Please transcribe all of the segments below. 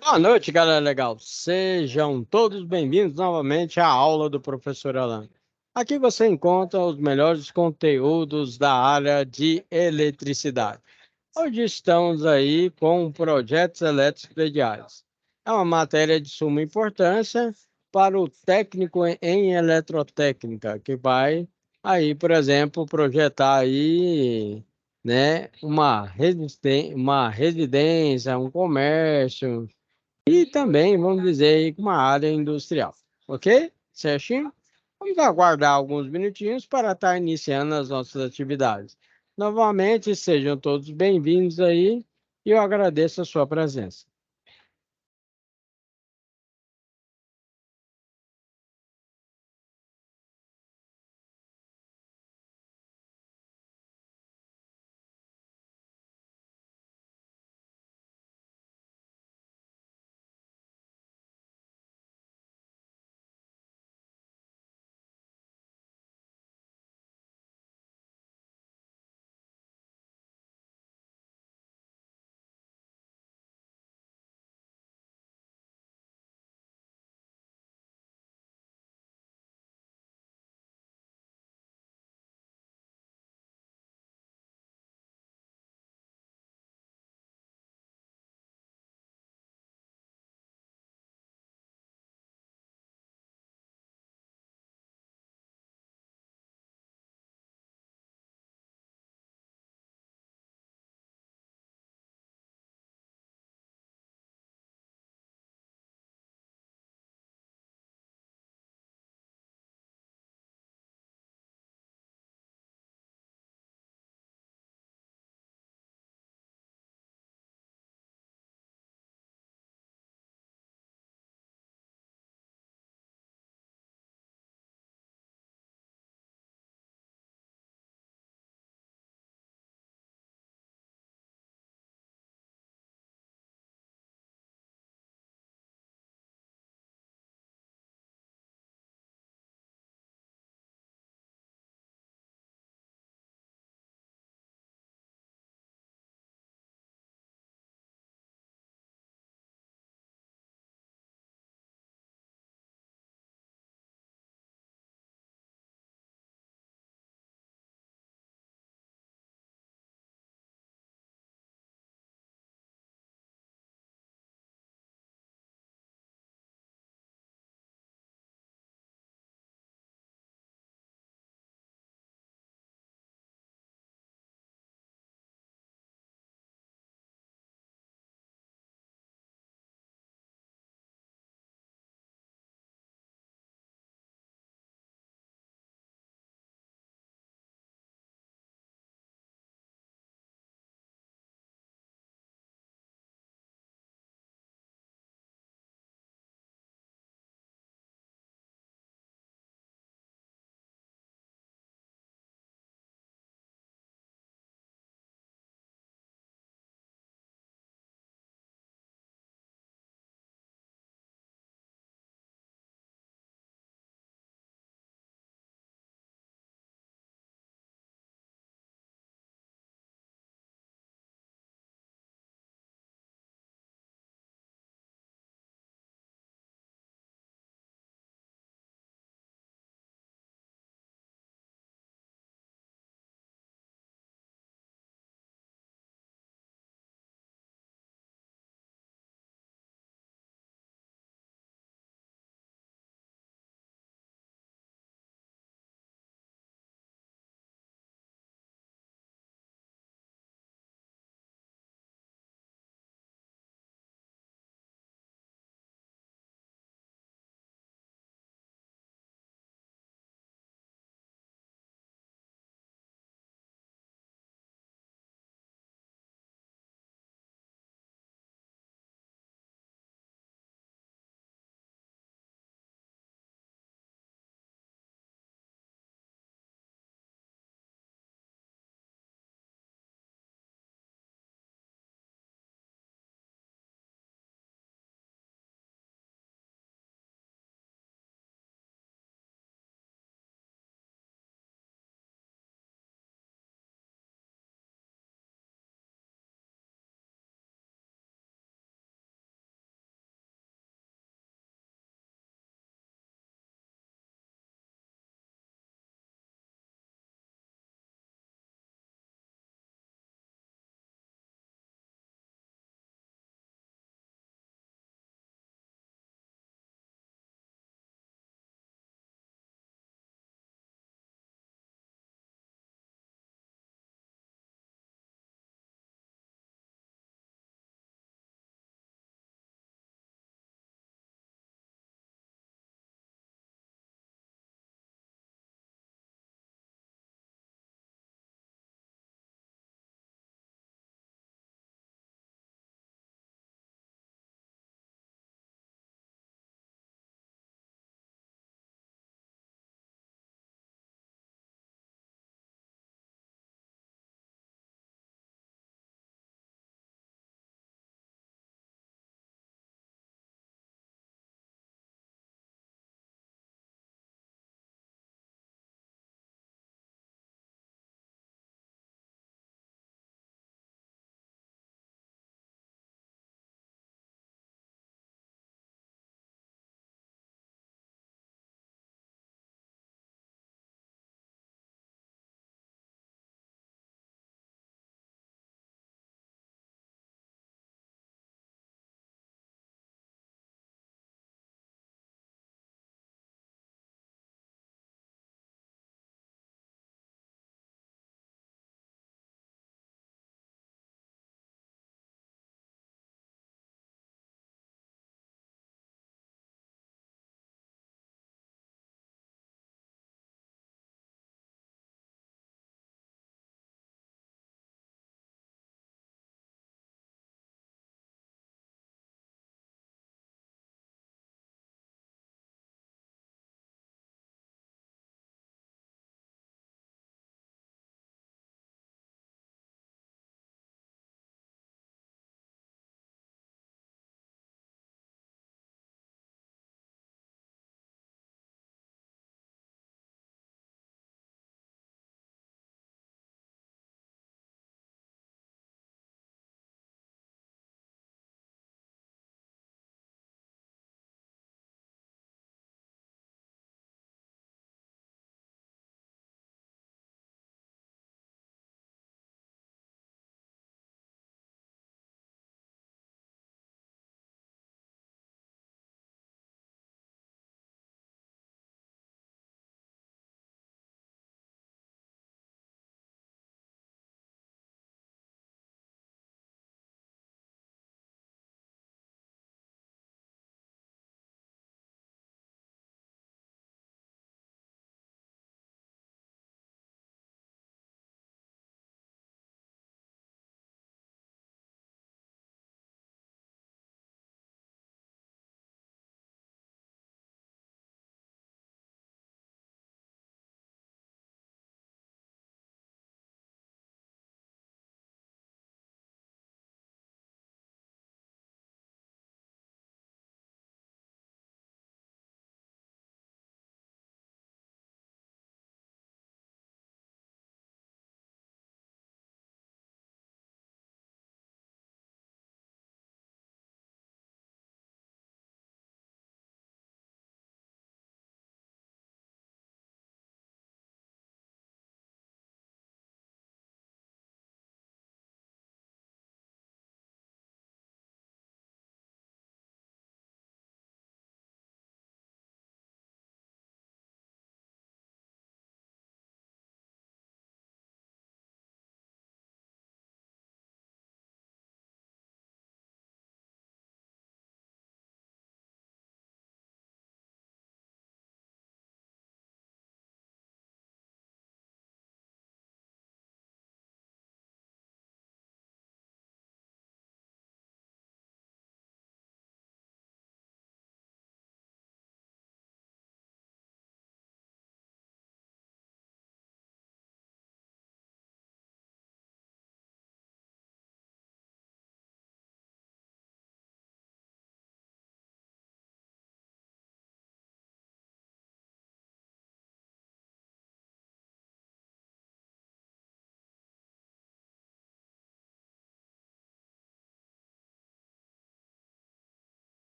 Boa noite, galera legal. Sejam todos bem-vindos novamente à aula do professor Alan. Aqui você encontra os melhores conteúdos da área de eletricidade. Hoje estamos aí com projetos elétricos prediais. É uma matéria de suma importância para o técnico em eletrotécnica, que vai aí, por exemplo, projetar aí, né, uma residência, um comércio e também, vamos dizer, aí, uma área industrial. Ok? Certinho? Vamos aguardar alguns minutinhos para estar iniciando as nossas atividades. Novamente, sejam todos bem-vindos aí e eu agradeço a sua presença.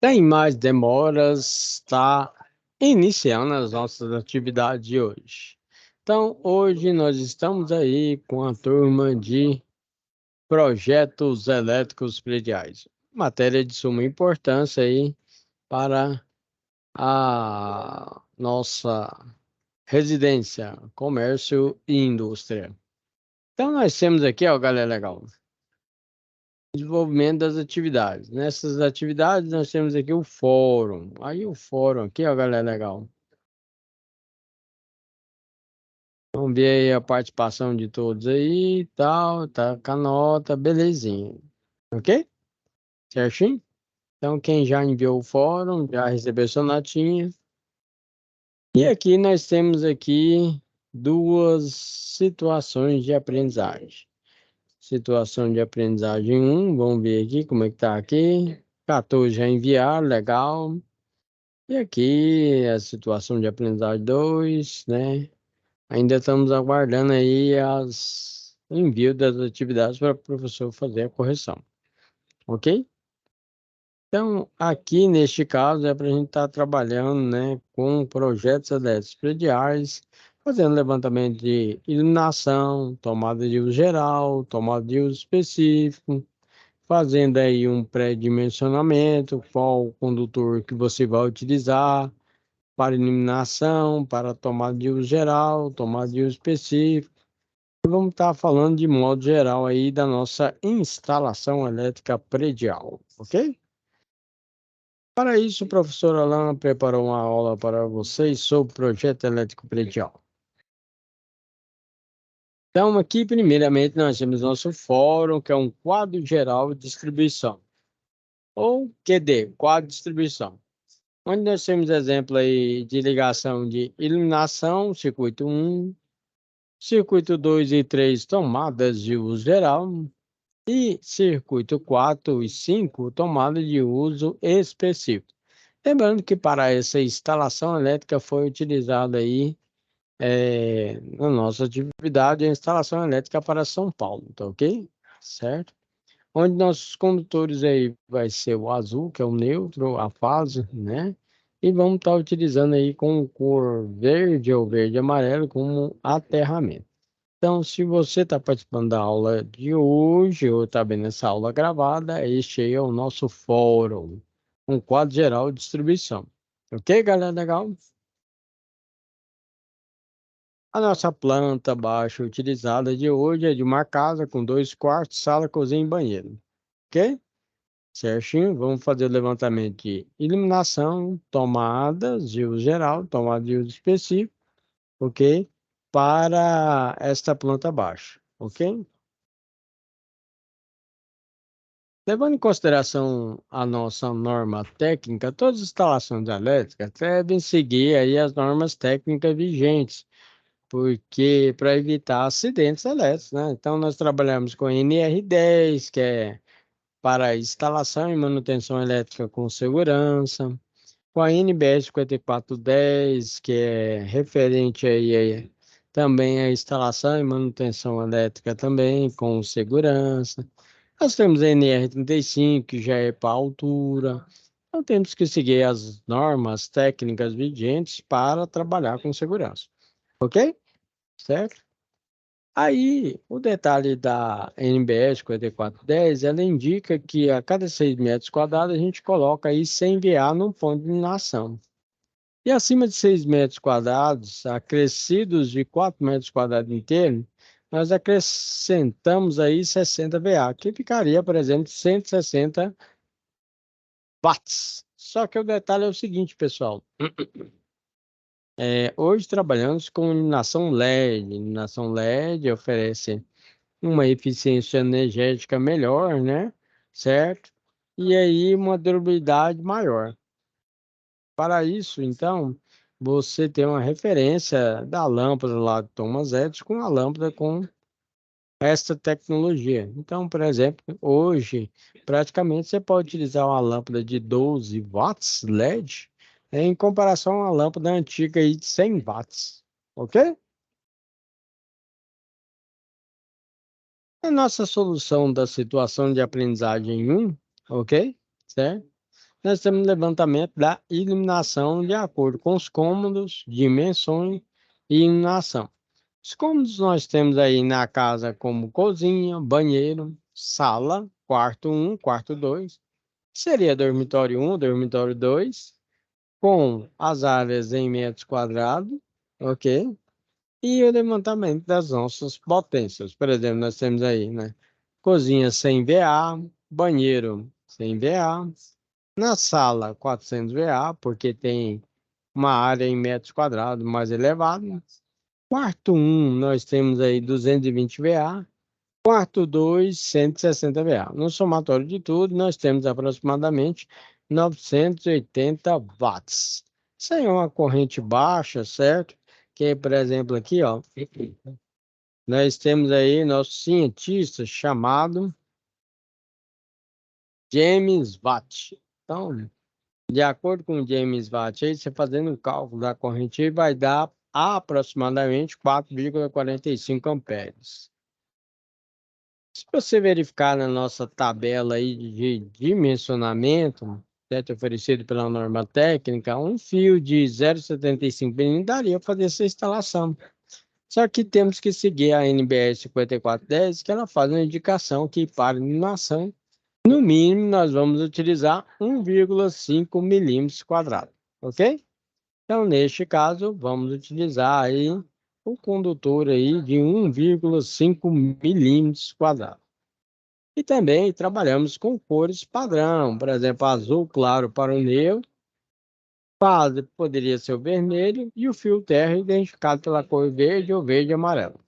Sem mais demoras, está iniciando as nossas atividades de hoje. Então, hoje nós estamos aí com a turma de projetos elétricos prediais. Matéria de suma importância aí para a nossa residência, comércio e indústria. Então, nós temos aqui, ó, galera legal, desenvolvimento das atividades. Nessas atividades, nós temos aqui o fórum. Aí, o fórum aqui, ó, galera legal. Vamos ver aí a participação de todos aí e tal, tá com a nota, belezinha. Ok? Certinho? Então, quem já enviou o fórum, já recebeu sua notinha. E aqui nós temos aqui duas situações de aprendizagem. Situação de aprendizagem um, vamos ver aqui como é que tá aqui. 14 já enviaram, legal. E aqui a situação de aprendizagem 2, né? Ainda estamos aguardando aí o envio das atividades para o professor fazer a correção, ok? Então, aqui neste caso é para a gente estar trabalhando, né, com projetos elétricos prediais, fazendo levantamento de iluminação, tomada de uso geral, tomada de uso específico, fazendo aí um pré-dimensionamento, qual o condutor que você vai utilizar para iluminação, para tomada de uso geral, tomada de uso específico. Vamos estar falando de modo geral aí da nossa instalação elétrica predial, ok? Para isso, o professor Alan preparou uma aula para vocês sobre projeto elétrico predial. Então, aqui, primeiramente, nós temos nosso fórum, que é um quadro geral de distribuição, ou QD, quadro de distribuição, onde nós temos exemplo aí de ligação de iluminação, circuito 1, circuito 2 e 3, tomadas de uso geral, e circuito 4 e 5, tomada de uso específico. Lembrando que para essa instalação elétrica foi utilizada aí na nossa atividade a instalação elétrica para São Paulo, tá ok? Certo? Onde nossos condutores aí vai ser o azul, que é o neutro, a fase, né? E vamos estar utilizando aí com cor verde ou verde e amarelo como aterramento. Então, se você está participando da aula de hoje ou está vendo essa aula gravada, este aí é o nosso fórum, um quadro geral de distribuição. Ok, galera? Legal? A nossa planta baixa utilizada de hoje é de uma casa com 2 quartos, sala, cozinha e banheiro. Ok? Certinho? Vamos fazer o levantamento de iluminação, tomadas de uso geral, tomada de uso específico, ok? Para esta planta baixa, ok? Levando em consideração a nossa norma técnica, todas as instalações elétricas devem seguir aí as normas técnicas vigentes, porque para evitar acidentes elétricos, né? Então nós trabalhamos com NR10, que é para instalação e manutenção elétrica com segurança, com a NBS 5410, que é referente aí também à instalação e manutenção elétrica também com segurança. Nós temos a NR35, que já é para altura. Então temos que seguir as normas técnicas vigentes para trabalhar com segurança. Ok? Certo? Aí, o detalhe da NBS 4410, ela indica que a cada 6 metros quadrados a gente coloca aí 100 VA num ponto de iluminação. E acima de 6 metros quadrados, acrescidos de 4 metros quadrados inteiro, nós acrescentamos aí 60 VA, que ficaria, por exemplo, 160 watts. Só que o detalhe é o seguinte, pessoal. Hoje trabalhamos com iluminação LED. Iluminação LED oferece uma eficiência energética melhor, né? Certo? E aí uma durabilidade maior. Para isso, então, você tem uma referência da lâmpada lá de Thomas Edison com a lâmpada com esta tecnologia. Então, por exemplo, hoje, praticamente você pode utilizar uma lâmpada de 12 watts LED em comparação a uma lâmpada antiga aí de 100 watts. Ok? A nossa solução da situação de aprendizagem um, ok? certo? Nós temos levantamento da iluminação de acordo com os cômodos, dimensões e iluminação. Os cômodos nós temos aí na casa como cozinha, banheiro, sala, quarto um, quarto 2, seria dormitório um, dormitório 2, com as áreas em metros quadrados, ok? E o levantamento das nossas potências. Por exemplo, nós temos aí, né? Cozinha 100 VA, banheiro 100 VA, na sala 400 VA, porque tem uma área em metros quadrados mais elevada. Quarto um nós temos aí 220 VA. Quarto 2 160 VA. No somatório de tudo, nós temos aproximadamente 980 watts. Isso aí é uma corrente baixa, certo? Que, por exemplo, aqui, ó, nós temos aí nosso cientista chamado James Watt. Então, de acordo com o James Watt, aí, você fazendo o cálculo da corrente, aí vai dar aproximadamente 4,45 amperes. Se você verificar na nossa tabela aí de dimensionamento, certo, oferecido pela norma técnica, um fio de 0,75 mm daria para fazer essa instalação. Só que temos que seguir a NBR 5410, que ela faz uma indicação que para iluminação, no mínimo, nós vamos utilizar 1,5 milímetros quadrados, ok? Então, neste caso, vamos utilizar aí o condutor aí de 1,5 milímetros quadrados. E também trabalhamos com cores padrão, por exemplo, azul claro para o neutro, poderia ser o vermelho e o fio terra identificado pela cor verde ou verde e amarelo.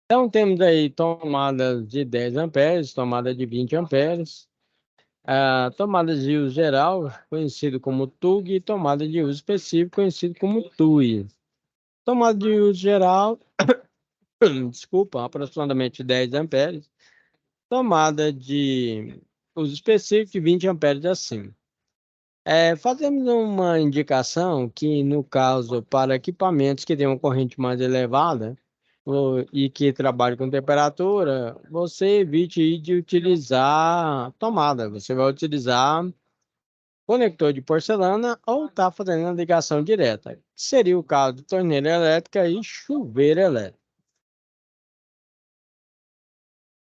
Então temos aí tomadas de 10 amperes, tomada de 20 amperes, tomada de uso geral, conhecido como TUG, e tomada de uso específico, conhecido como TUI. Tomada de uso geral, desculpa, aproximadamente 10 amperes. Tomada de uso específico de 20 amperes acima. Fazemos uma indicação que, no caso, para equipamentos que têm uma corrente mais elevada e que trabalhem com temperatura, você evite de utilizar tomada. Você vai utilizar conector de porcelana ou está fazendo a ligação direta. Que seria o caso de torneira elétrica e chuveiro elétrico.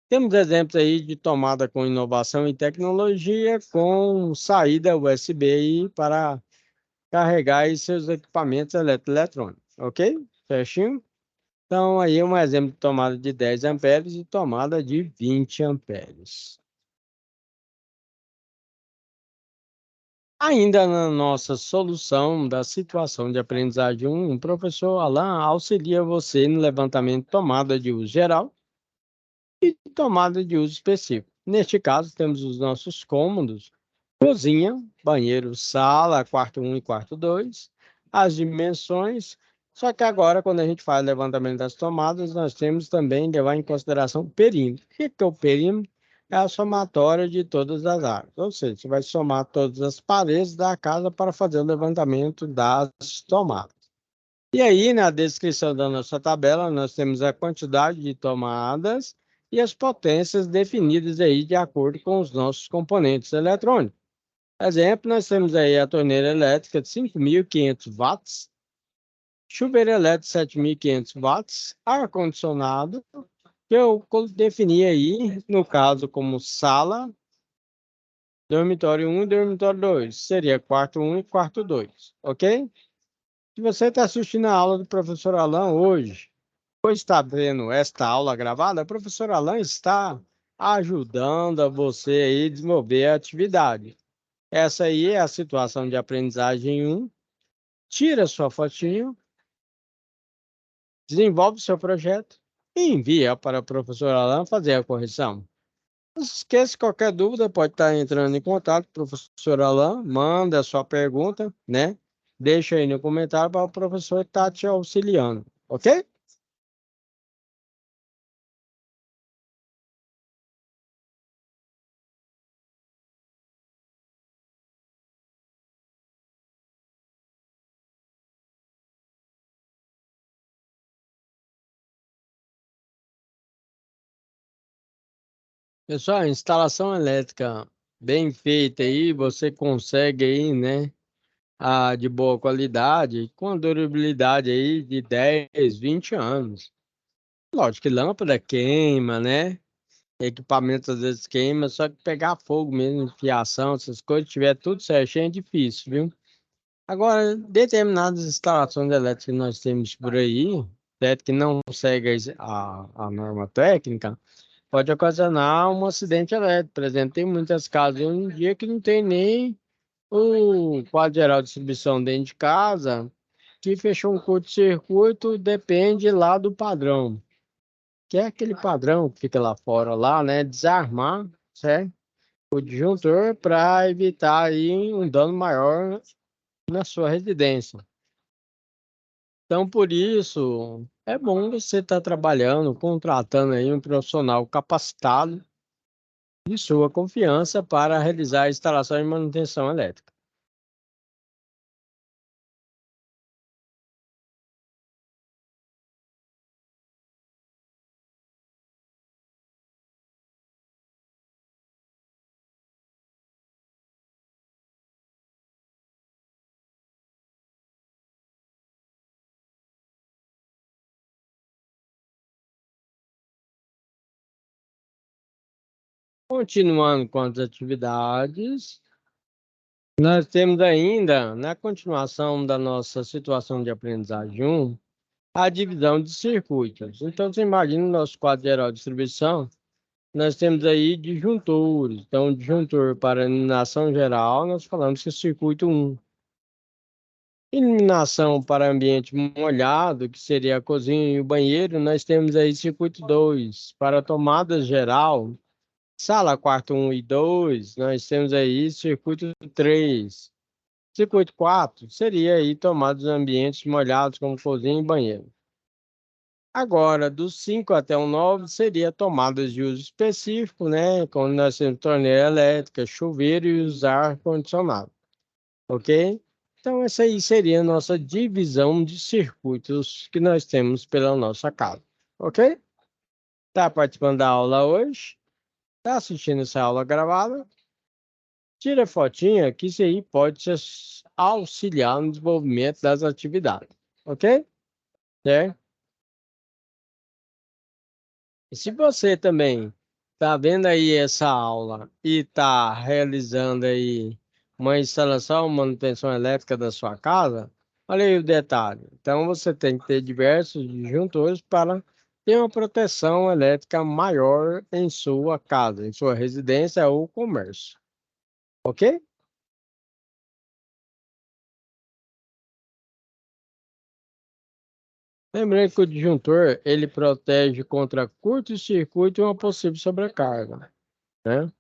Temos exemplos aí de tomada com inovação e tecnologia, com saída USB aí para carregar aí seus equipamentos eletrônicos, ok? Certinho? Então, aí um exemplo de tomada de 10 amperes e tomada de 20 amperes. Ainda na nossa solução da situação de aprendizagem 1, o professor Alan auxilia você no levantamento de tomada de uso geral e tomada de uso específico. Neste caso, temos os nossos cômodos: cozinha, banheiro, sala, quarto um e quarto 2, as dimensões. Só que agora, quando a gente faz o levantamento das tomadas, nós temos também que levar em consideração o perímetro. O que é o perímetro? É a somatória de todas as áreas. Ou seja, você vai somar todas as paredes da casa para fazer o levantamento das tomadas. E aí, na descrição da nossa tabela, nós temos a quantidade de tomadas e as potências definidas aí de acordo com os nossos componentes eletrônicos. Exemplo, nós temos aí a torneira elétrica de 5.500 watts, chuveiro elétrico de 7.500 watts, ar-condicionado, que eu defini aí, no caso, como sala, dormitório um e dormitório 2, seria quarto um e quarto 2, ok? Se você está assistindo a aula do professor Alan hoje, ou está vendo esta aula gravada, o professor Alan está ajudando a você aí a desenvolver a atividade. Essa aí é a situação de aprendizagem 1. Tira sua fotinho, desenvolve seu projeto e envia para o professor Alan fazer a correção. Não se esqueça, qualquer dúvida pode estar entrando em contato com o professor Alan, manda a sua pergunta, né? Deixa aí no comentário para o professor estar te auxiliando, ok? Pessoal, instalação elétrica bem feita aí, você consegue aí, né, de boa qualidade, com a durabilidade aí de 10, 20 anos. Lógico que lâmpada queima, né? Equipamento às vezes queima, só que pegar fogo mesmo, fiação, essas coisas, tiver tudo certinho é difícil, viu? Agora, determinadas instalações elétricas que nós temos por aí, certo, que não segue a norma técnica, pode ocasionar um acidente elétrico. Por exemplo, tem muitas casas hoje em dia que não tem nem o quadro geral de distribuição dentro de casa, que fechou um curto-circuito, depende lá do padrão, que é aquele padrão que fica lá fora, lá, né? Desarmar, certo? O disjuntor para evitar aí um dano maior na sua residência. Então, por isso, é bom você estar trabalhando, contratando aí um profissional capacitado de sua confiança para realizar a instalação e manutenção elétrica. Continuando com as atividades, nós temos ainda, na continuação da nossa situação de aprendizagem 1, a divisão de circuitos. Então, você imagina o nosso quadro geral de distribuição, nós temos aí disjuntores. Então, disjuntor para iluminação geral, nós falamos que é circuito 1. Iluminação para ambiente molhado, que seria a cozinha e o banheiro, nós temos aí circuito 2. Para tomada geral, sala, quarto 1 e 2, nós temos aí circuito 3. Circuito 4 seria aí tomadas ambientes molhados como cozinha e banheiro. Agora, dos 5 até o 9 seria tomadas de uso específico, né? Quando nós temos torneira elétrica, chuveiro e os ar-condicionado, ok? Então, essa aí seria a nossa divisão de circuitos que nós temos pela nossa casa, ok? Tá participando da aula hoje? Tá assistindo essa aula gravada? Tira fotinha, que isso aí pode te auxiliar no desenvolvimento das atividades, ok? Certo? E se você também está vendo aí essa aula e está realizando aí uma instalação, manutenção elétrica da sua casa, olha aí o detalhe. Então você tem que ter diversos disjuntores para ter uma proteção elétrica maior em sua casa, em sua residência ou comércio, ok? Lembrando que o disjuntor ele protege contra curto-circuito e uma possível sobrecarga, né?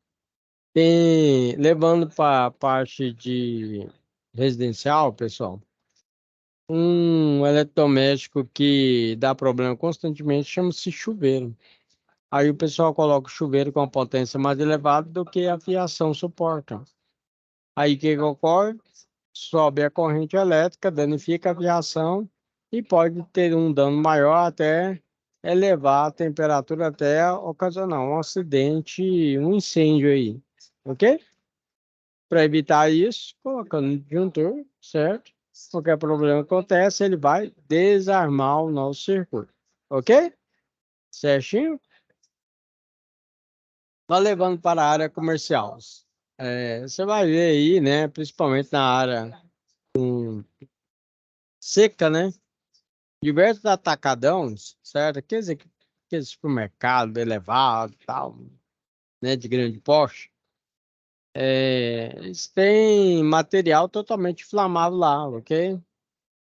Tem, levando para a parte de residencial, pessoal, um eletrodoméstico que dá problema constantemente chama-se chuveiro. Aí o pessoal coloca o chuveiro com a potência mais elevada do que a fiação suporta. Aí o que que ocorre? Sobe a corrente elétrica, danifica a fiação e pode ter um dano maior até elevar a temperatura até ocasionar um acidente, um incêndio aí, ok? Para evitar isso, colocando no disjuntor, certo? Qualquer problema acontece, ele vai desarmar o nosso circuito. Ok? Certinho? Tá levando para a área comercial. Você vai ver aí, né? Principalmente na área seca, né? Diversos atacadões, certo? Aqueles supermercados elevados, tal, né? De grande porte. Eles têm material totalmente inflamável lá, ok?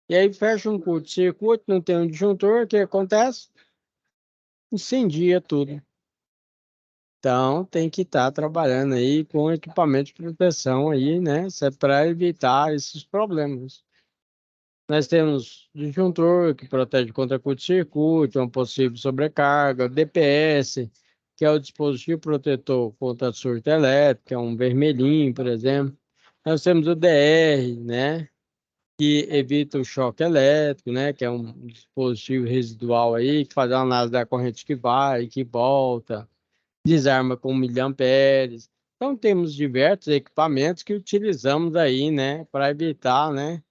E aí fecha um curto-circuito, não tem um disjuntor, o que acontece? Incendia tudo. Então tem que estar trabalhando aí com equipamento de proteção aí, né? Isso é para evitar esses problemas. Nós temos disjuntor que protege contra curto-circuito, uma possível sobrecarga, o DPS, que é o dispositivo protetor contra surto elétrico, é um vermelhinho, por exemplo. Nós temos o DR, né? Que evita o choque elétrico, né? Que é um dispositivo residual aí, que faz a análise da corrente que vai e que volta, desarma com miliamperes. Então, temos diversos equipamentos que utilizamos aí, né, para evitar, né,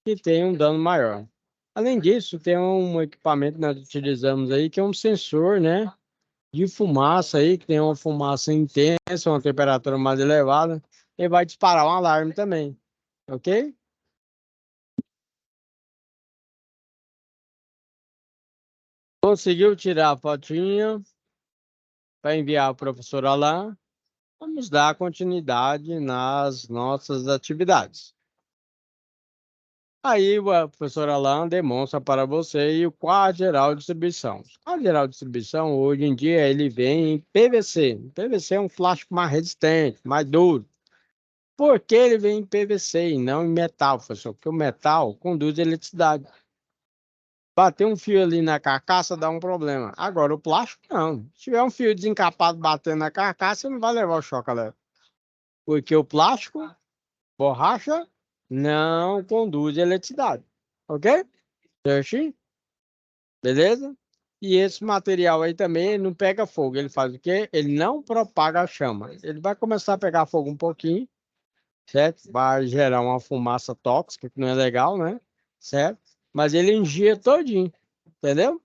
que tenha um dano maior. Além disso, tem um equipamento que nós utilizamos aí, que é um sensor, né, de fumaça aí, que tem uma fumaça intensa, uma temperatura mais elevada, e vai disparar um alarme também, ok? Conseguiu tirar a fotinha para enviar ao professor Alain? Vamos dar continuidade nas nossas atividades. Aí o professor Alain demonstra para você o quadro geral de distribuição. O quadro geral de distribuição, hoje em dia, ele vem em PVC. PVC é um plástico mais resistente, mais duro. Por que ele vem em PVC e não em metal, professor? Porque o metal conduz eletricidade. Bater um fio ali na carcaça dá um problema. Agora, o plástico, não. Se tiver um fio desencapado batendo na carcaça, você não vai levar o choque elétrico. Porque o plástico, borracha, não conduz eletricidade. Ok? Certinho? Beleza? E esse material aí também ele não pega fogo. Ele faz o quê? Ele não propaga a chama. Ele vai começar a pegar fogo um pouquinho, certo? Vai gerar uma fumaça tóxica, que não é legal, né? Certo? Mas ele engia todinho, entendeu?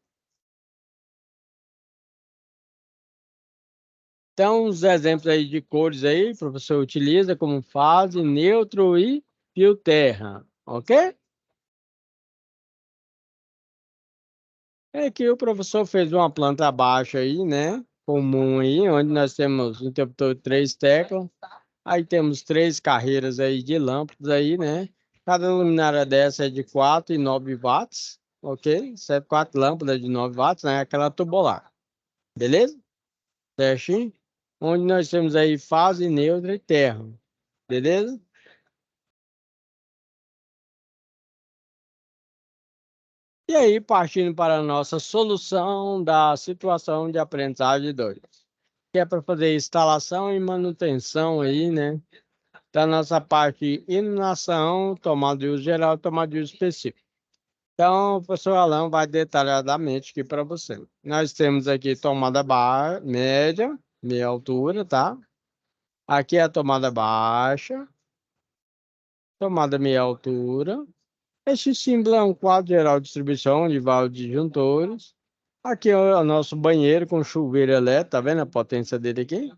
Então, os exemplos aí de cores aí, o professor utiliza como fase, neutro e fio terra, ok? É que o professor fez uma planta baixa aí, né? Comum aí, onde nós temos um interruptor de 3 teclas. Aí temos 3 carreiras aí de lâmpadas aí, né? Cada luminária dessa é de 4 e 9 watts, ok? 4 lâmpadas de 9 watts, né? Aquela tubular, beleza? Certinho? Onde nós temos aí fase, neutra e terra, beleza? E aí, partindo para a nossa solução da situação de aprendizagem 2, que é para fazer instalação e manutenção aí, né? Da nossa parte iluminação, tomada de uso geral, tomada de uso específico. Então, o professor Alan vai detalhadamente aqui para você. Nós temos aqui tomada média, meia altura, tá? Aqui é a tomada baixa, tomada meia altura. Este símbolo é um quadro geral de distribuição de válvulas disjuntores. Aqui é o nosso banheiro com chuveiro elétrico, tá vendo a potência dele aqui?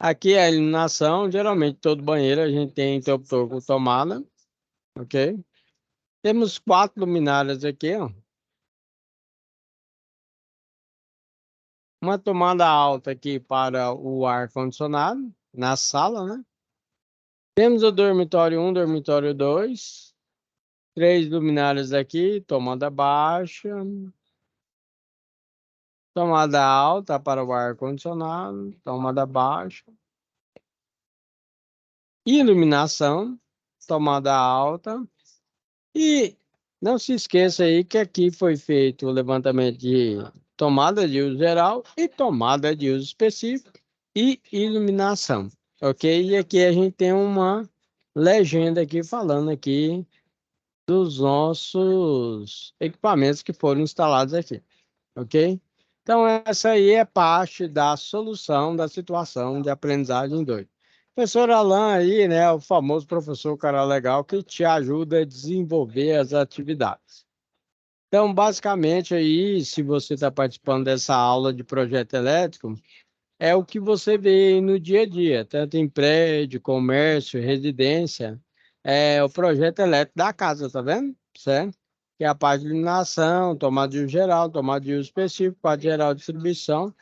Aqui é a iluminação, geralmente todo banheiro a gente tem interruptor com tomada, ok? Temos 4 luminárias aqui, ó. Uma tomada alta aqui para o ar-condicionado, na sala, né? Temos o dormitório 1, dormitório 2. 3 luminárias aqui, tomada baixa. Tomada alta para o ar-condicionado, tomada baixa. Iluminação, tomada alta. E não se esqueça aí que aqui foi feito o levantamento de tomada de uso geral e tomada de uso específico e iluminação, ok? E aqui a gente tem uma legenda aqui falando aqui dos nossos equipamentos que foram instalados aqui, ok? Então essa aí é parte da solução da situação de aprendizagem 2. Professor Alan aí, né, o famoso professor cara legal que te ajuda a desenvolver as atividades. Então, basicamente aí, se você está participando dessa aula de projeto elétrico, é o que você vê aí no dia a dia, tanto em prédio, comércio, residência, é o projeto elétrico da casa, tá vendo? Certo? Que é a parte de iluminação, tomada de uso geral, tomada de uso específico, parte geral de distribuição,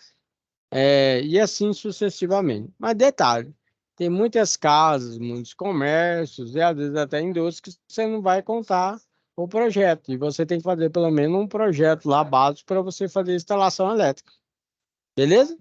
e assim sucessivamente. Mas detalhe, tem muitas casas, muitos comércios e às vezes até indústrias que você não vai contar o projeto. E você tem que fazer pelo menos um projeto lá básico para você fazer instalação elétrica. Beleza?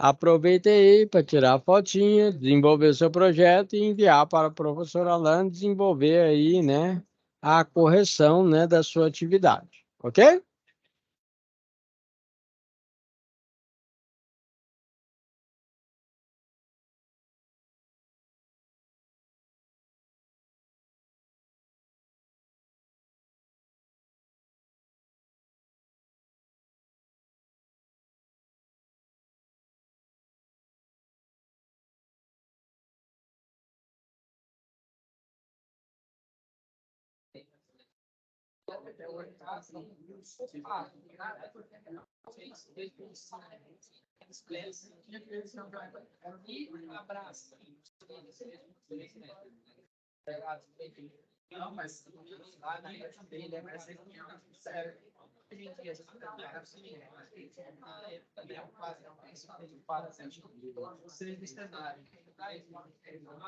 Aproveite aí para tirar a fotinha, desenvolver o seu projeto e enviar para o professor Alan desenvolver aí, né, a correção, né, da sua atividade. Ok?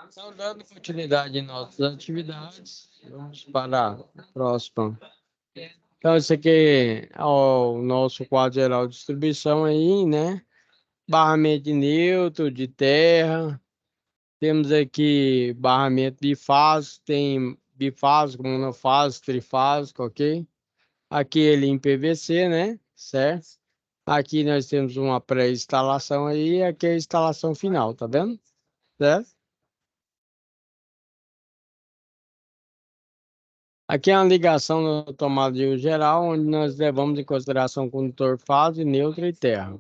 Então, dando continuidade em nossas atividades, vamos para a próxima. Então, esse aqui é o nosso quadro geral de distribuição aí, né? Barramento de neutro, de terra. Temos aqui barramento bifásico, tem bifásico, monofásico, trifásico, ok? Aqui ele em PVC, né? Certo? Aqui nós temos uma pré-instalação aí, aqui é a instalação final, tá vendo? Certo? Aqui é uma ligação no tomada de uso geral, onde nós levamos em consideração condutor fase, neutro e terra.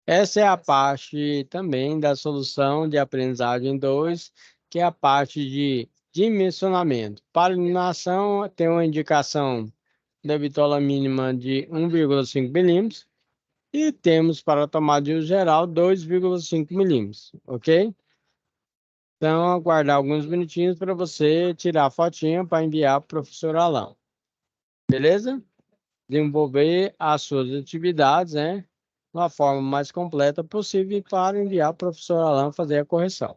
Essa é a parte também da solução de aprendizagem 2, que é a parte de dimensionamento. Para iluminação, tem uma indicação da bitola mínima de 1,5 milímetros e temos para tomada de uso geral 2,5 milímetros, ok? Então, aguardar alguns minutinhos para você tirar a fotinha para enviar para o professor Alain. Beleza? Desenvolver as suas atividades, né? De uma forma mais completa possível para enviar para o professor Alain fazer a correção.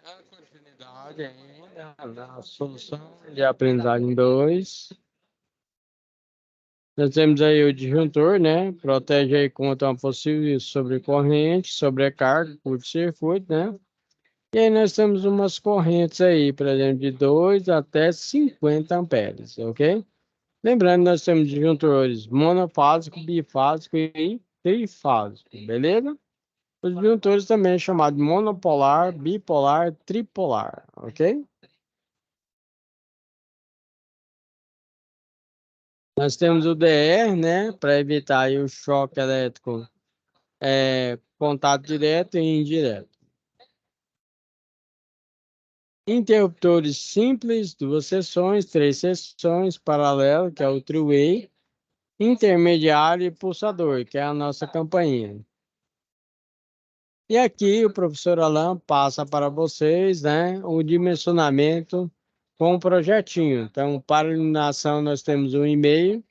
A continuidade ainda na solução de aprendizagem 2. Nós temos aí o disjuntor, né? Protege aí contra uma possível sobrecorrente, sobrecarga, curto-circuito, né? E aí nós temos umas correntes aí, por exemplo, de 2 até 50 amperes, ok? Lembrando, nós temos disjuntores monofásico, bifásico e trifásico, beleza? Os disjuntores também é chamado monopolar, bipolar, tripolar, ok? Nós temos o DR, né, para evitar aí o choque elétrico, contato direto e indireto. Interruptores simples, 2 seções, 3 seções, paralelo, que é o three-way, intermediário e pulsador, que é a nossa campainha. E aqui o professor Alain passa para vocês, né, o dimensionamento com o projetinho. Então, para iluminação nós temos 1,5,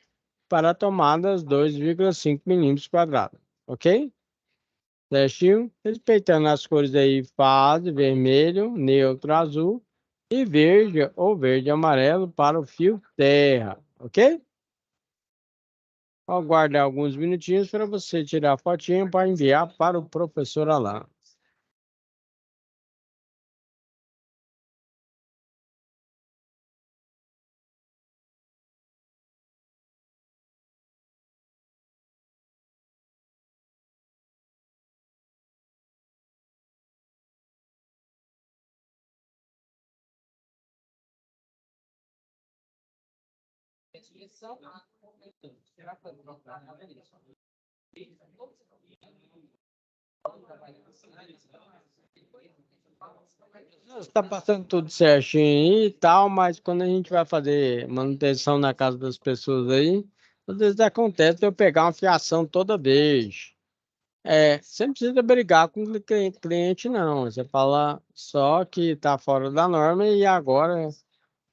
para tomadas 2,5 milímetros quadrados, ok? Certinho? Respeitando as cores aí, fase, vermelho, neutro, azul e verde ou verde amarelo para o fio terra, ok? Aguarde alguns minutinhos para você tirar a fotinha para enviar para o professor Alain. Está passando tudo certinho aí e tal, mas quando a gente vai fazer manutenção na casa das pessoas aí, às vezes acontece de eu pegar uma fiação toda vez. Você não precisa brigar com o cliente, não. Você fala só que está fora da norma e agora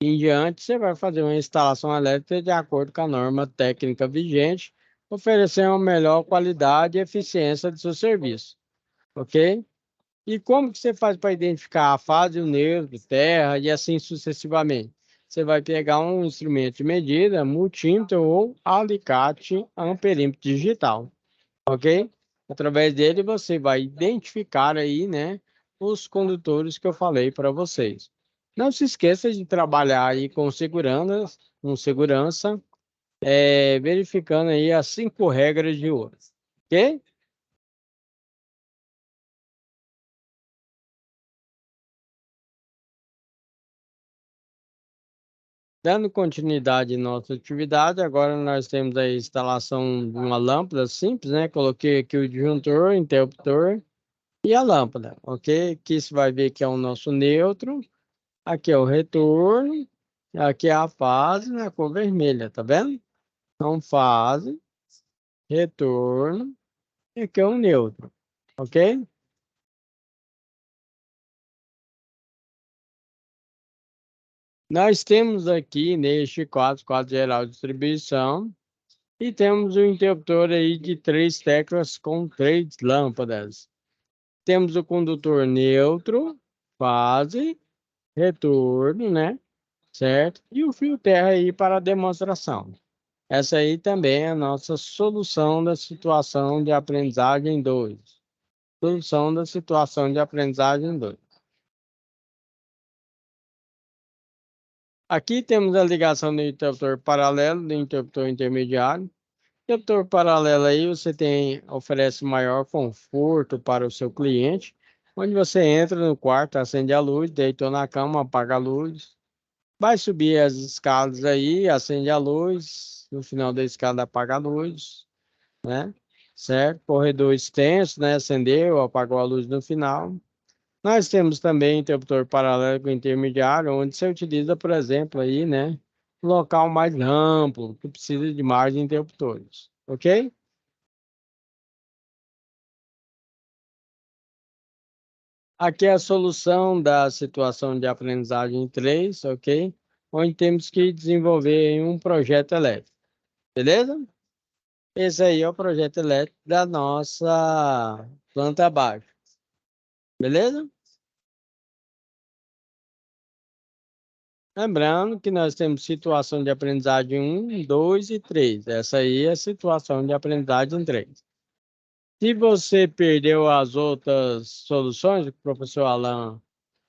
Em diante, você vai fazer uma instalação elétrica de acordo com a norma técnica vigente, oferecendo uma melhor qualidade e eficiência do seu serviço, ok? E como que você faz para identificar a fase, o neutro, terra e assim sucessivamente? Você vai pegar um instrumento de medida, multímetro ou alicate amperímetro digital, ok? Através dele você vai identificar aí, né, os condutores que eu falei para vocês. Não se esqueça de trabalhar aí com segurança, verificando aí as 5 regras de ouro, ok? Dando continuidade em nossa atividade, agora nós temos a instalação de uma lâmpada simples, né? Coloquei aqui o disjuntor, interruptor e a lâmpada, ok? Aqui você vai ver que é o nosso neutro, aqui é o retorno, aqui é a fase na cor vermelha, tá vendo? Então, fase, retorno, e aqui é o neutro, ok? Nós temos aqui neste quadro geral de distribuição, e temos um interruptor aí de 3 teclas com 3 lâmpadas. Temos o condutor neutro, fase, retorno, né? Certo? E o fio terra aí para a demonstração. Essa aí também é a nossa solução da situação de aprendizagem 2. Solução da situação de aprendizagem 2. Aqui temos a ligação do interruptor paralelo, do interruptor intermediário. Interruptor paralelo aí você oferece maior conforto para o seu cliente, onde você entra no quarto, acende a luz, deitou na cama, apaga a luz, vai subir as escadas aí, acende a luz, no final da escada apaga a luz, né? Certo? Corredor extenso, né? Acendeu, apagou a luz no final. Nós temos também interruptor paralelo com intermediário, onde você utiliza, por exemplo, aí, né? Um local mais amplo, que precisa de mais interruptores, ok? Aqui é a solução da situação de aprendizagem em 3, ok? Onde temos que desenvolver um projeto elétrico, beleza? Esse aí é o projeto elétrico da nossa planta baixa, beleza? Lembrando que nós temos situação de aprendizagem 1, 2 e 3. Essa aí é a situação de aprendizagem 3. Se você perdeu as outras soluções que o professor Alan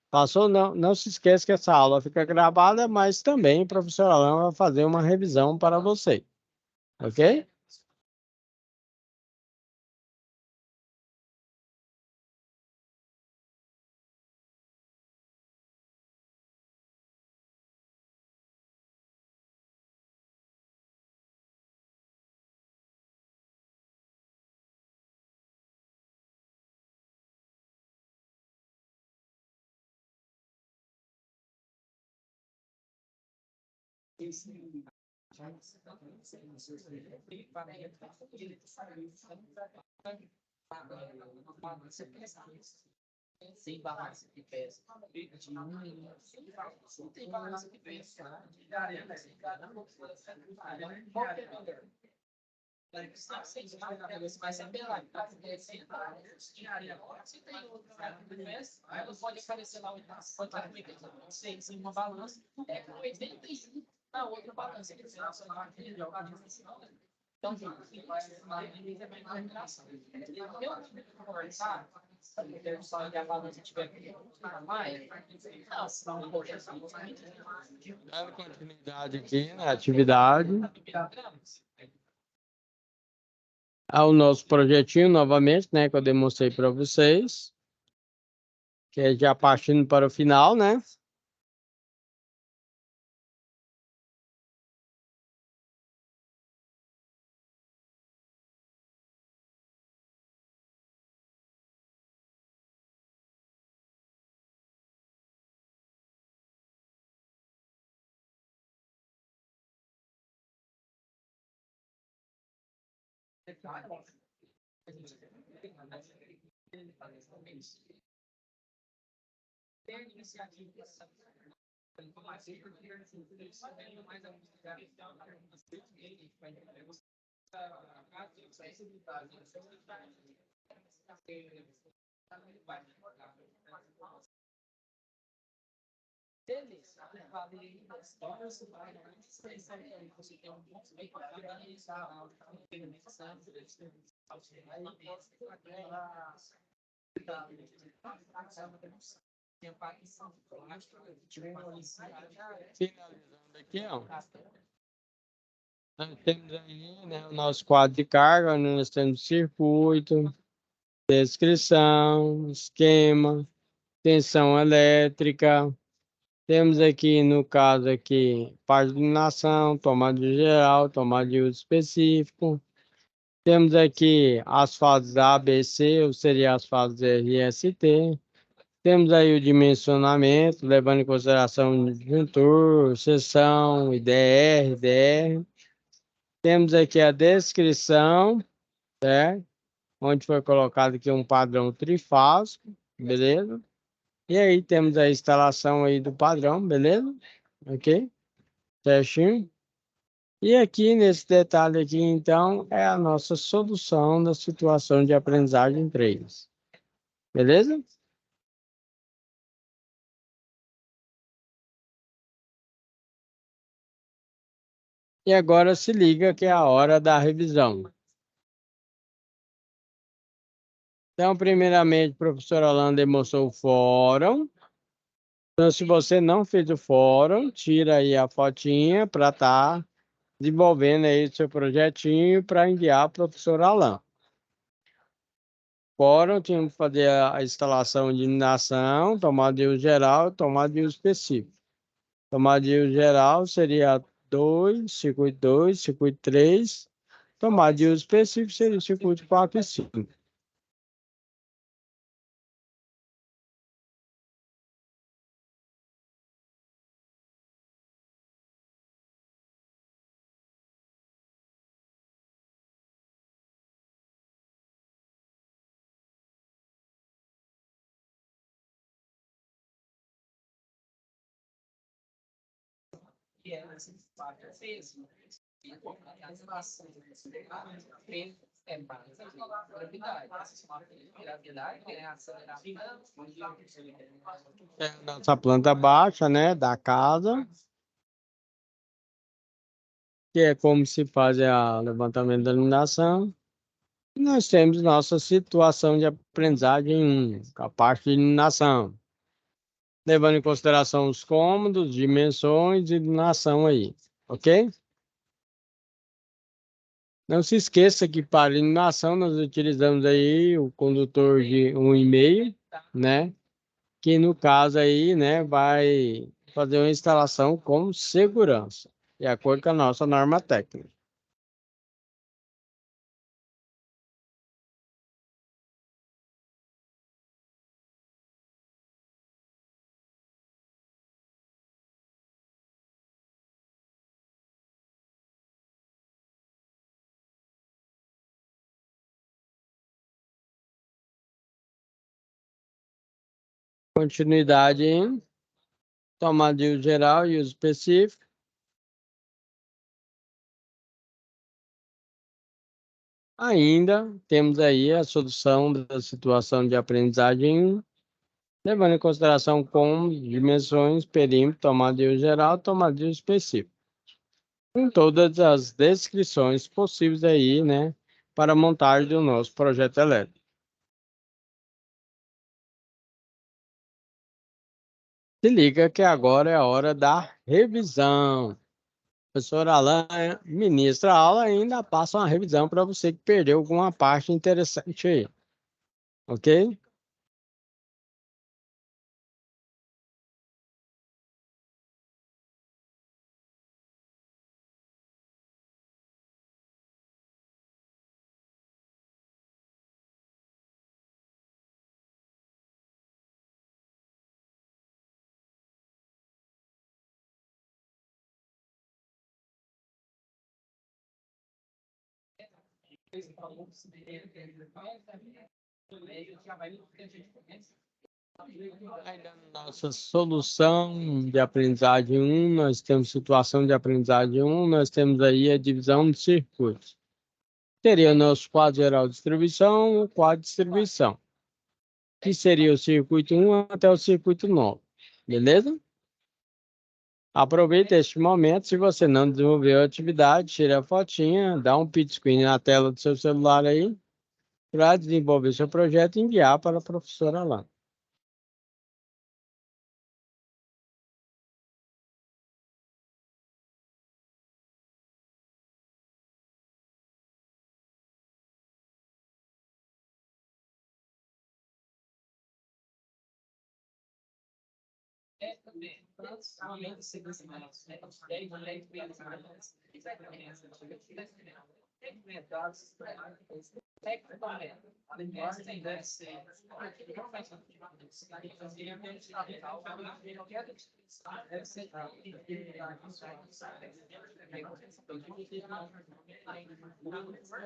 passou, não se esqueça que essa aula fica gravada, mas também o professor Alan vai fazer uma revisão para você, ok? Dando continuidade aqui na atividade, ao nosso projetinho novamente, né, que eu demonstrei para vocês, que é já partindo para o final, né? Finalizando aqui, ó. Nós temos aí, né, o nosso quadro de carga, onde nós temos circuito, descrição, esquema, tensão elétrica. Temos aqui, no caso aqui, parte de iluminação, tomada de geral, tomada de uso específico. Temos aqui as fases A, B, C, ou seria as fases R e ST. Temos aí o dimensionamento, levando em consideração disjuntor, seção, IDR, DR. Temos aqui a descrição, certo? Onde foi colocado aqui um padrão trifásico, beleza? E aí temos a instalação aí do padrão, beleza? Ok? Certinho? E aqui nesse detalhe aqui, então, é a nossa solução da situação de aprendizagem 3. Beleza? E agora se liga que é a hora da revisão. Então, primeiramente, o professor Holanda mostrou o fórum. Então, se você não fez o fórum, tira aí a fotinha para estar desenvolvendo aí o seu projetinho para enviar para o professor Alan. Fórum, tínhamos que fazer a instalação de iluminação, tomada de uso geral, tomada de uso específico. Tomada de uso geral seria 2, circuito 3. Tomada de uso específico seria o circuito 4 e 5. É a nossa planta baixa, né, da casa, que é como se faz o levantamento da iluminação. E nós temos nossa situação de aprendizagem 1, com a parte de iluminação, levando em consideração os cômodos, dimensões e iluminação aí, ok? Não se esqueça que para iluminação nós utilizamos aí o condutor de 1,5, né? Que no caso aí, né, vai fazer uma instalação com segurança, de acordo com a nossa norma técnica. Continuidade em tomada de uso geral e uso específico. Ainda temos aí a solução da situação de aprendizagem, levando em consideração como dimensões, perímetro, tomada de uso geral, tomada de uso específico. Com todas as descrições possíveis aí, né, para a montagem do nosso projeto elétrico. Se liga que agora é a hora da revisão. O professor Alan ministra a aula e ainda passa uma revisão para você que perdeu alguma parte interessante aí. Ok? Ainda na nossa solução de aprendizagem 1, nós temos situação de aprendizagem 1, nós temos aí a divisão de circuitos. Seria o nosso quadro geral de distribuição, o quadro de distribuição, que seria o circuito 1 até o circuito 9, beleza? Aproveita este momento, se você não desenvolveu a atividade, tira a fotinha, dá um print screen na tela do seu celular aí, para desenvolver seu projeto e enviar para a professora lá.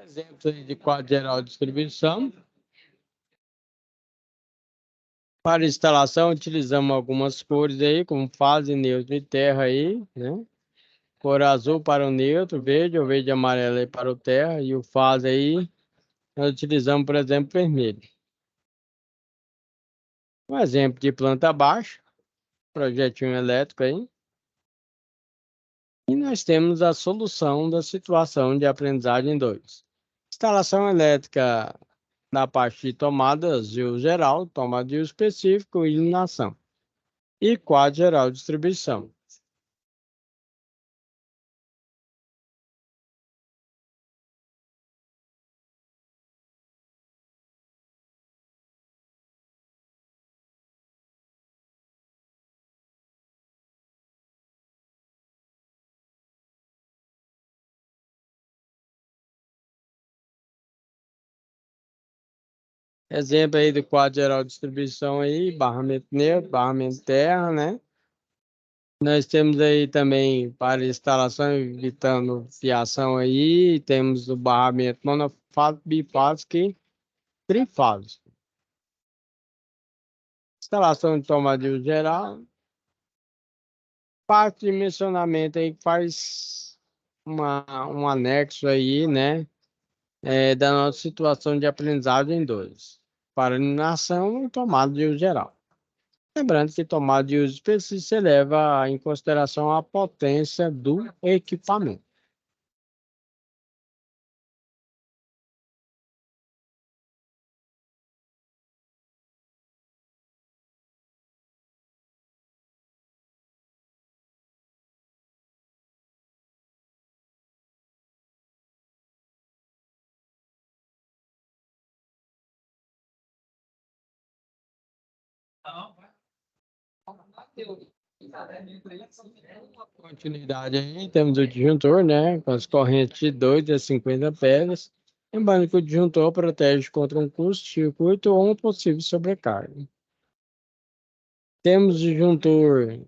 Exemplo aí de quadro geral de distribuição. Para instalação, utilizamos algumas cores aí, como fase, neutro e terra aí, né? Cor azul para o neutro, verde ou verde e amarelo aí para o terra, e o fase aí, nós utilizamos, por exemplo, vermelho. Um exemplo de planta baixa, projetinho elétrico aí. E nós temos a solução da situação de aprendizagem 2. Instalação elétrica na parte de tomadas de uso geral, tomada de uso específico e iluminação. E quadro geral de distribuição. Exemplo aí do quadro geral de distribuição aí, barramento neutro, barramento terra, né? Nós temos aí também para instalação, evitando fiação aí, temos o barramento monofásico, bifásico e trifásico. Instalação de tomada de uso geral, parte de dimensionamento aí que faz um anexo aí, né? Da nossa situação de aprendizagem 2. Para iluminação e tomada de uso geral. Lembrando que tomada de uso específico se leva em consideração a potência do equipamento. Continuidade aí, temos o disjuntor, né, com as correntes de 2 a 50 pedras. Lembrando que o disjuntor protege contra um curto-circuito ou uma possível sobrecarga. Temos o disjuntor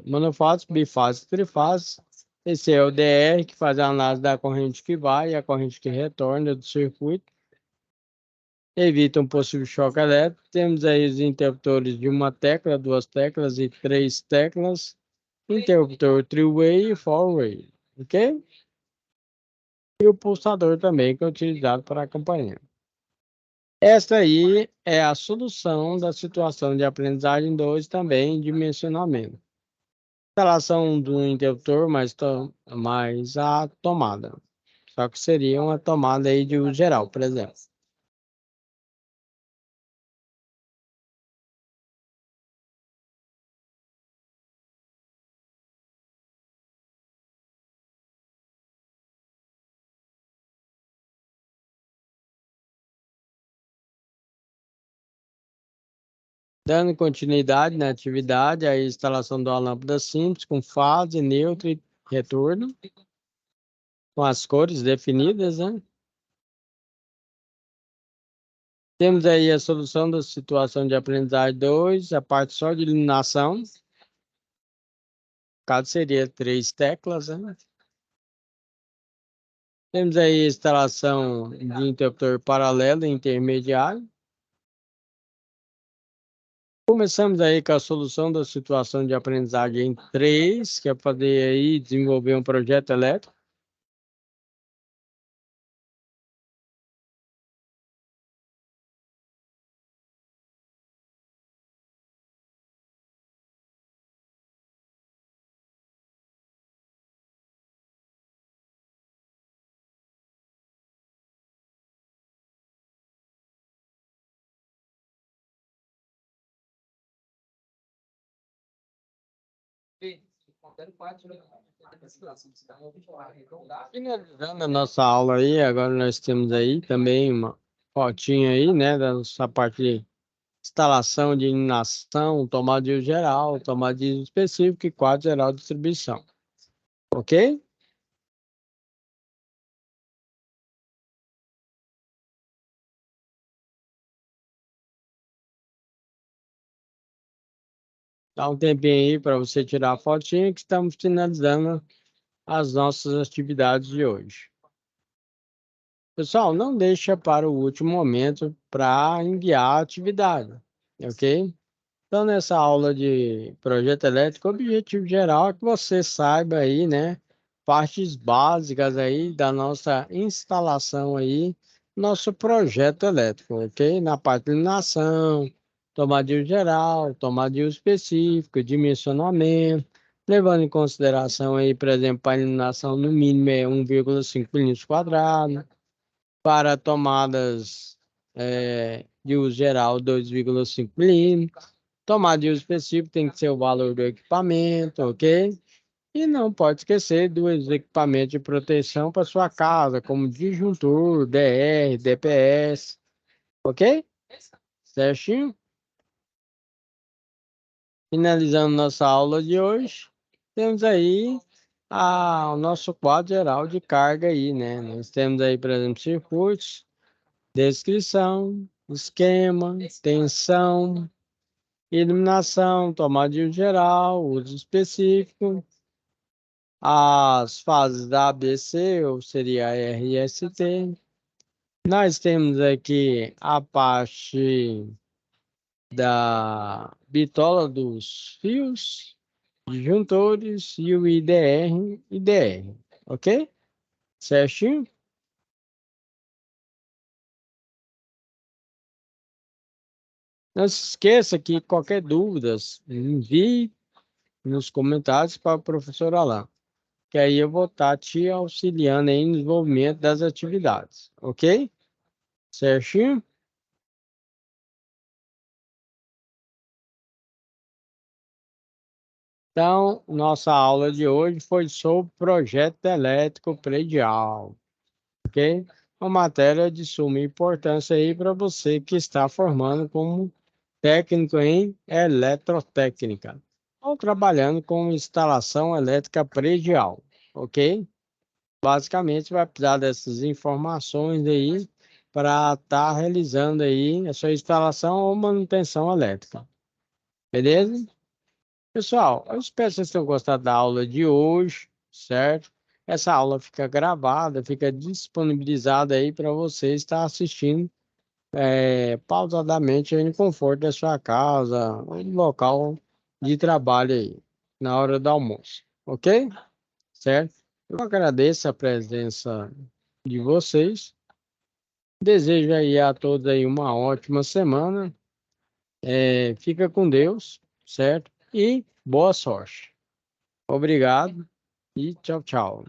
monofásico, bifásico, trifásico. Esse é o DR, que faz a análise da corrente que vai e a corrente que retorna do circuito. Evita um possível choque elétrico. Temos aí os interruptores de uma tecla, duas teclas e três teclas. Interruptor three-way e four-way, ok? E o pulsador também, que é utilizado para acompanhar. Esta aí é a solução da situação de aprendizagem 2 também, dimensionamento. Instalação do interruptor mais a tomada. Só que seria uma tomada aí de uso geral, por exemplo. Dando continuidade na atividade, a instalação de uma lâmpada simples com fase, neutro e retorno, com as cores definidas, né? Temos aí a solução da situação de aprendizagem 2, a parte só de iluminação. Caso seria três teclas, né? Temos aí a instalação de interruptor paralelo e intermediário. Começamos aí com a solução da situação de aprendizagem em 3, que é fazer aí, desenvolver um projeto elétrico. Finalizando a nossa aula aí, agora nós temos aí também uma fotinha aí, né, da nossa parte de instalação de iluminação, tomada de uso geral, tomada de uso específico e quadro geral de distribuição. Ok? Dá um tempinho aí para você tirar a fotinha que estamos finalizando as nossas atividades de hoje. Pessoal, não deixa para o último momento para enviar a atividade, ok? Então, nessa aula de projeto elétrico, o objetivo geral é que você saiba aí, né, partes básicas aí da nossa instalação aí, nosso projeto elétrico, ok? Na parte de iluminação, tomada de uso geral, tomada de uso específico, dimensionamento, levando em consideração aí, por exemplo, a iluminação no mínimo é 1,5 milímetros quadrados, para tomadas de uso geral 2,5 milímetros. Tomada de uso específico tem que ser o valor do equipamento, ok? E não pode esquecer dos equipamentos de proteção para sua casa, como disjuntor, DR, DPS, ok? Certinho? Finalizando nossa aula de hoje, temos aí o nosso quadro geral de carga aí, né? Nós temos aí, por exemplo, circuitos, descrição, esquema, tensão, iluminação, tomada de uso geral, uso específico, as fases da ABC, ou seria a RST. Nós temos aqui a parte da bitola dos fios, disjuntores e o IDR, ok? Certinho? Não se esqueça que qualquer dúvida, envie nos comentários para o professor Alain, que aí eu vou estar te auxiliando aí no desenvolvimento das atividades, ok? Certinho? Então, nossa aula de hoje foi sobre projeto elétrico predial, ok? Uma matéria de suma importância aí para você que está formando como técnico em eletrotécnica ou trabalhando com instalação elétrica predial, ok? Basicamente, vai precisar dessas informações aí para estar realizando aí a sua instalação ou manutenção elétrica, beleza? Pessoal, eu espero que vocês tenham gostado da aula de hoje, certo? Essa aula fica gravada, fica disponibilizada aí para você estar assistindo pausadamente aí no conforto da sua casa, ou no local de trabalho aí, na hora do almoço, ok? Certo? Eu agradeço a presença de vocês. Desejo aí a todos aí uma ótima semana. Fica com Deus, certo? E boa sorte. Obrigado e tchau, tchau.